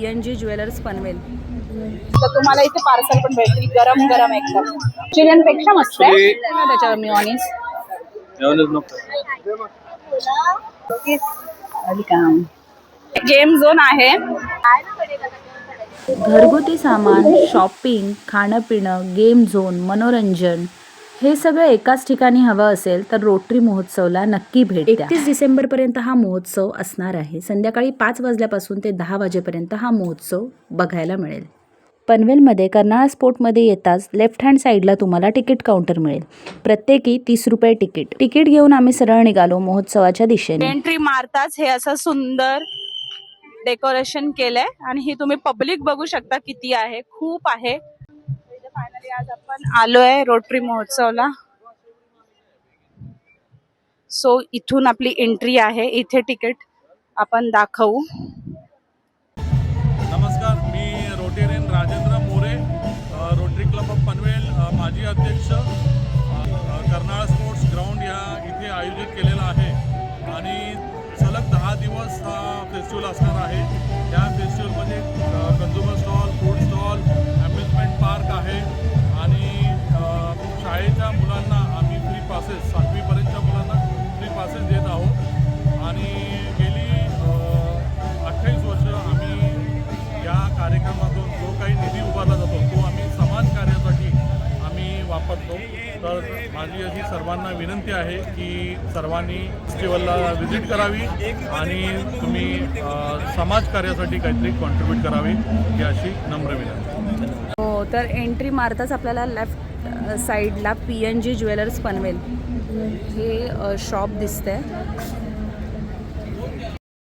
PNG jewellers Panvel. तर तुम्हाला इथे पार्सल पण भेटतील गरम गरम एकदम. चिकन पेक्षा मस्त आहे त्याच्यावर मिओनिस. वेलकम. गेम झोन आहे. घरगुती सामान, शॉपिंग, खाणं पिणं, गेम झोन, मनोरंजन हे सगळं एकाच ठिकाणी हवं असेल तर रोटरी महोत्सवला नक्की भेट द्या. 31 डिसेंबरपर्यंत हा महोत्सव असणार आहे. संध्याकाळी 5 वाजल्यापासून ते 10 वाजेपर्यंत हा महोत्सव बघायला मिळेल. पनवेलमध्ये कर्नाळा स्पोर्टमध्ये येताच लेफ्ट हँड साईडला तुम्हाला तिकीट काउंटर मिळेल. प्रत्येकी 30 रुपये तिकीट. तिकीट घेऊन आम्ही सरळ निघालो महोत्सवाच्या दिशेने. एंट्री मारताच हे असं सुंदर डेकोरेशन केलंय आणि ही तुम्ही पब्लिक बघू शकता किती आहे, खूप आहे. फायनली आज आपण आलोय रोटरी महोत्सवला. सो इथून आपली एंट्री आहे. इथे तिकीट आपण दाखवू. नमस्कार, मी Rotarian Rajendra More, Rotary Club of Panvel माजी अध्यक्ष. कर्नाळा स्पोर्ट्स ग्राउंड या इथे आयोजित केलेला आहे आणि सलग 10 दिवस हा फेस्टिवल असणार आहे. या फेस्टिवलमध्ये consumer stall, food stall, amusement park आहे आणि शाळेच्या मुलांना आम्ही फ्री पासेस, 7वीपर्यंतच्या मुलांना फ्री पासेस देत आहोत आणि गेली 28 वर्ष आम्ही या कार्यक्रमातून जो काही निधी उभारला जातो तो आम्ही समाजकार्यासाठी आम्ही वापरतो. तर माझी अशी सर्वांना विनंती आहे की सर्वांनी फेस्टिवलला व्हिजिट करावी आणि तुम्ही समाजकार्यासाठी काहीतरी कॉन्ट्रीब्यूट करावे ही अशी नम्र विनंती. हो, तर एंट्री मारताच आपल्याला लेफ्ट साईडला PNG ज्वेलर्स पनवेल हे शॉप दिसतंय.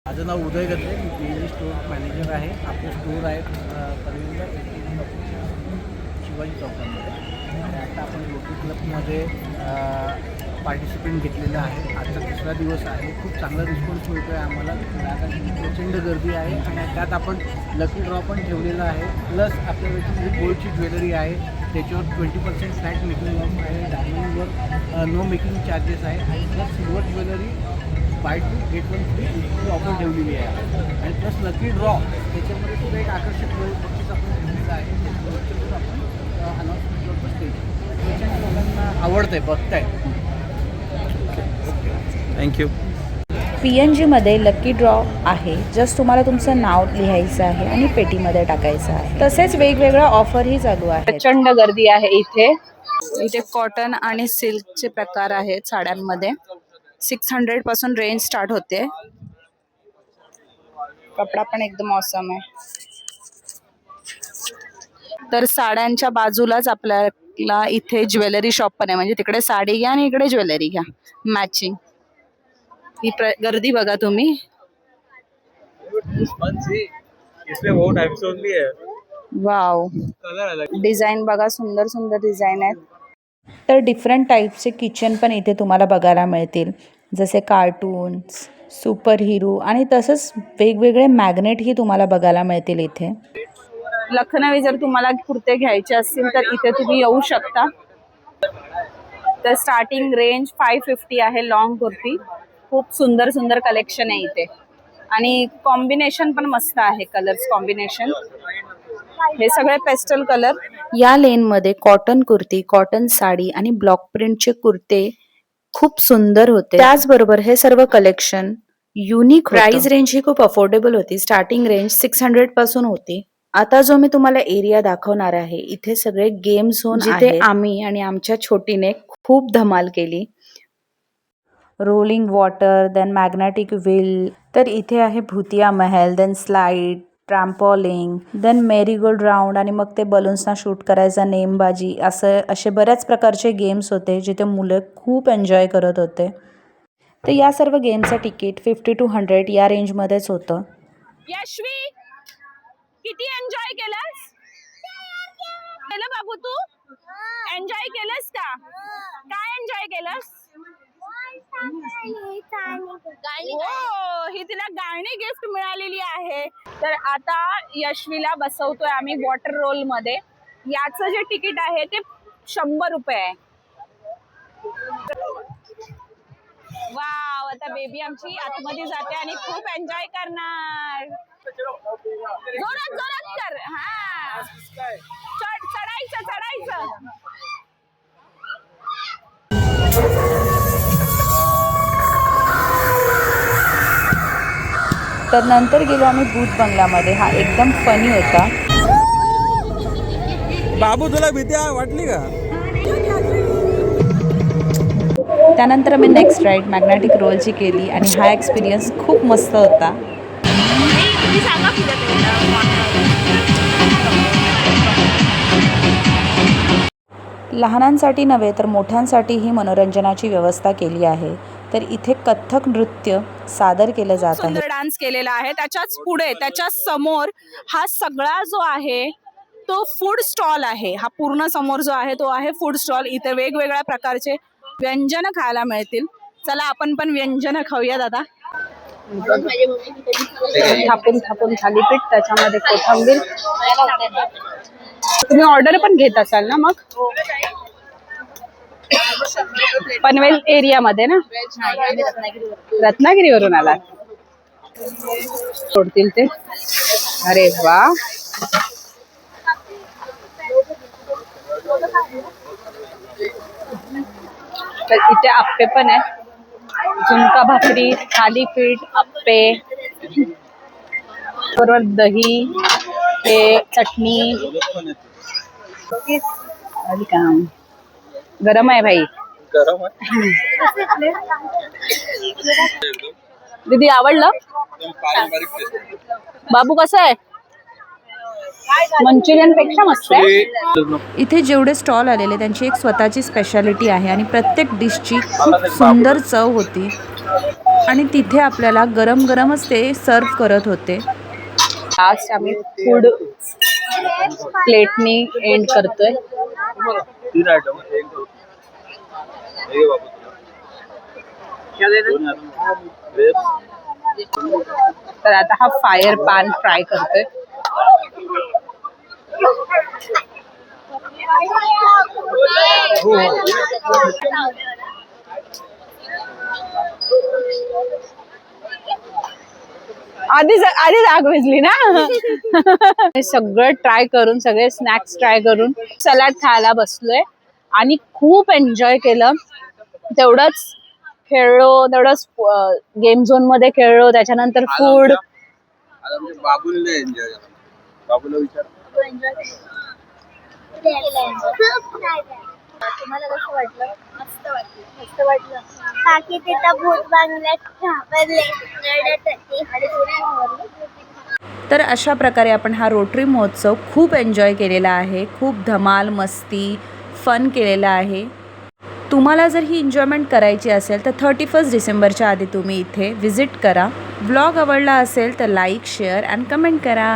माझं नाव उदय गद्रे, मी PNG स्टोर मॅनेजर आहे. आपलं स्टोर आहे पनवेलला शिवाजी चौकामध्ये आणि आता आपण रोटरी क्लबमध्ये पार्टिसिपेंट घेतलेलं आहे. आजचा 3रा दिवस आहे. खूप चांगला रिस्पॉन्स मिळतो आहे आम्हाला. प्रचंड गर्दी आहे आणि त्यात आपण लकी ड्रॉ पण ठेवलेला आहे. प्लस आपल्याकडे गोल्डची ज्वेलरी आहे, त्याच्यावर 20% फ्लॅट मेकिंग ऑफ आहे. डायमंडवर नो मेकिंग चार्जेस आहे आणि plus silver jewellery buy 2 get 1 free ही ऑफर ठेवलेली आहे आणि प्लस लकी ड्रॉ त्याच्यामध्ये सुद्धा एक आकर्षक बक्षीस आपण ठेवलेलं आहे. त्याच्यावर आपण अनाऊन्समेंटवर बसते. त्याच्यामुळे लोकांना आवडतं आहे, बघताय. थँक्यू. PNGमध्ये लकी ड्रॉ आहे. जस्ट तुम्हाला तुमचं नाव लिहायचं आहे आणि पेटीमध्ये टाकायचं आहे. तसेच वेगवेगळ्या ऑफरही चालू आहेत. प्रचंड गर्दी आहे इथे. इथे कॉटन आणि सिल्कचे प्रकार आहेत साड्यांमध्ये. 600 पासून रेंज स्टार्ट होते. कपडा पण एकदम ऑसम आहे. तर साड्यांच्या बाजूलाच आपल्याला इथे ज्वेलरी शॉप पण आहे. म्हणजे तिकडे साडी घ्या आणि इकडे ज्वेलरी घ्या मॅचिंग. ही गर्दी बघा तुम्ही. वाव, डिझाईन बघा, सुंदर सुंदर डिझाईन आहेत. तर डिफरंट टाईपचे किचन पण इथे तुम्हाला बघायला मिळतील, जसे कार्टून्स, सुपर हिरो आणि तसंच वेगवेगळे मॅग्नेटही तुम्हाला बघायला मिळतील इथे. लखनवी जर तुम्हाला कुर्ते घ्यायचे असतील तर इथे तुम्ही येऊ शकता. तर स्टार्टिंग रेंज 550 आहे लॉंग कुर्ती. खूप सुंदर सुंदर कलेक्शन आहे इथे आणि कॉम्बिनेशन पण मस्त आहे. कलर्स कॉम्बिनेशन हे सगळे पेस्टल कलर. या लेनमध्ये कॉटन कुर्ती, कॉटन साडी आणि ब्लॉक प्रिंटचे कुर्ते खूप सुंदर होते. त्याचबरोबर हे सर्व कलेक्शन युनिक. प्राइस रेंज ही खूप अफोर्डेबल होती. स्टार्टिंग रेंज 600 पासून होती. आता जो मी तुम्हाला एरिया दाखवणार आहे इथे सगळे गेम झोन, जिथे आम्ही आणि आमच्या छोटीने खूप धमाल केली. Rolling water, then magnetic wheel, तर इथे आहे Bhootiya Mahal, then slide, trampoline, then merry go round आणि मग ते बलून्सना शूट करायचा, नेमबाजी, असे बऱ्याच प्रकारचे गेम्स होते जिथे मुलं खूप एन्जॉय करत होते. तर या सर्व गेमचं तिकीट 50 to 100 या रेंजमध्येच होतं. यशवी, किती एन्जॉय केलंस? केलं बाबू तू? एन्जॉय केलंस का? काय एन्जॉय केलंस? ही तिला गाणी गिफ्ट मिळालेली आहे. तर आता यशवीला बसवतोय आम्ही वॉटर रोल मध्ये. याचं जे तिकीट आहे ते 100 रुपये आहे. वाव, आता बेबी आमची आतमध्ये जाते आणि खूप एन्जॉय करणार. जोरात जोरात कर. हा, चढायचं चढायचं. तर नंतर गेलो आम्ही भूत बंगल्यामध्ये. हा एकदम फनी होता. बाबू तुला भीती वाटली का? त्यानंतर आम्ही नेक्स्ट राईड मॅग्नेटिक रोलची केली आणि हा एक्सपिरियन्स खूप मस्त होता. लहानांसाठी नव्हे तर मोठ्यांसाठीही मनोरंजनाची व्यवस्था केली आहे. तर इथे कथ्थक नृत्य सादर केलं जात आहे. सुंदर डान्स केलेला आहे. त्याच्याच पुढे, त्याच्या समोर हा सगळा जो आहे तो फूड स्टॉल आहे. हा पूर्ण समोर जो आहे तो आहे फूड स्टॉल. इथे वेगवेगळ्या प्रकारचे व्यंजन खायला मिळतील. चला आपण पण व्यंजन खाऊया दादा. थापून थापून थालीपीठ, त्याच्यामध्ये कोथिंबीर. तुम्ही ऑर्डर पण घेत असाल ना मग? पनवेल एरियामध्ये ना? रत्नागिरीवरून आला. सोडतील ते. अरे वा, तर इथे आप्पे पण आहे. झुणका भाकरी, थालीपीठ, आप्पे, बरोबर दही, हे चटणी. गरम आहे भाई. गरम आहे. दीदी आवडलं? बाबू कसं आहे? मंचुरियन पेक्षा मस्त आहे. इथे जेवढे स्टॉल आलेले त्यांची एक स्वतःची स्पेशालिटी आहे आणि प्रत्येक डिशची खूप सुंदर चव होती आणि तिथे आपल्याला गरम गरमच ते सर्व करत होते. लास्ट आम्ही फूड प्लेटनी एंड करतोय. तर आता हा फायर पान फ्राय करतोय. आधी आग विजली ना. हे सगळं ट्राय करून, सगळे स्नॅक्स ट्राय करून सलाड खायला बसलोय आणि खूप एन्जॉय केलं. तेवढंच खेळलो, तेवढंच गेम झोन मध्ये खेळलो. त्याच्यानंतर फूड. बाबूला एन्जॉय झाला. बाबूला विचार. तुम्हाला कसं वाटलं? मस्त वाटलं. मस्त वाटलं. बाकी तिथं भूत बंगल्यात घाबरले, रडत होती आणि थोडी घाबरली. तर अशा प्रकारे आपण हा रोटरी महोत्सव खूप एन्जॉय केलेला आहे. खूप धमाल मस्ती फन केलेला आहे. तुम्हाला जर ही एन्जॉयमेंट करायची असेल तर 31 डिसेंबरच्या आधी तुम्ही इथे व्हिजिट करा. व्लॉग आवडला असेल तर लाईक शेअर अँड कमेंट करा.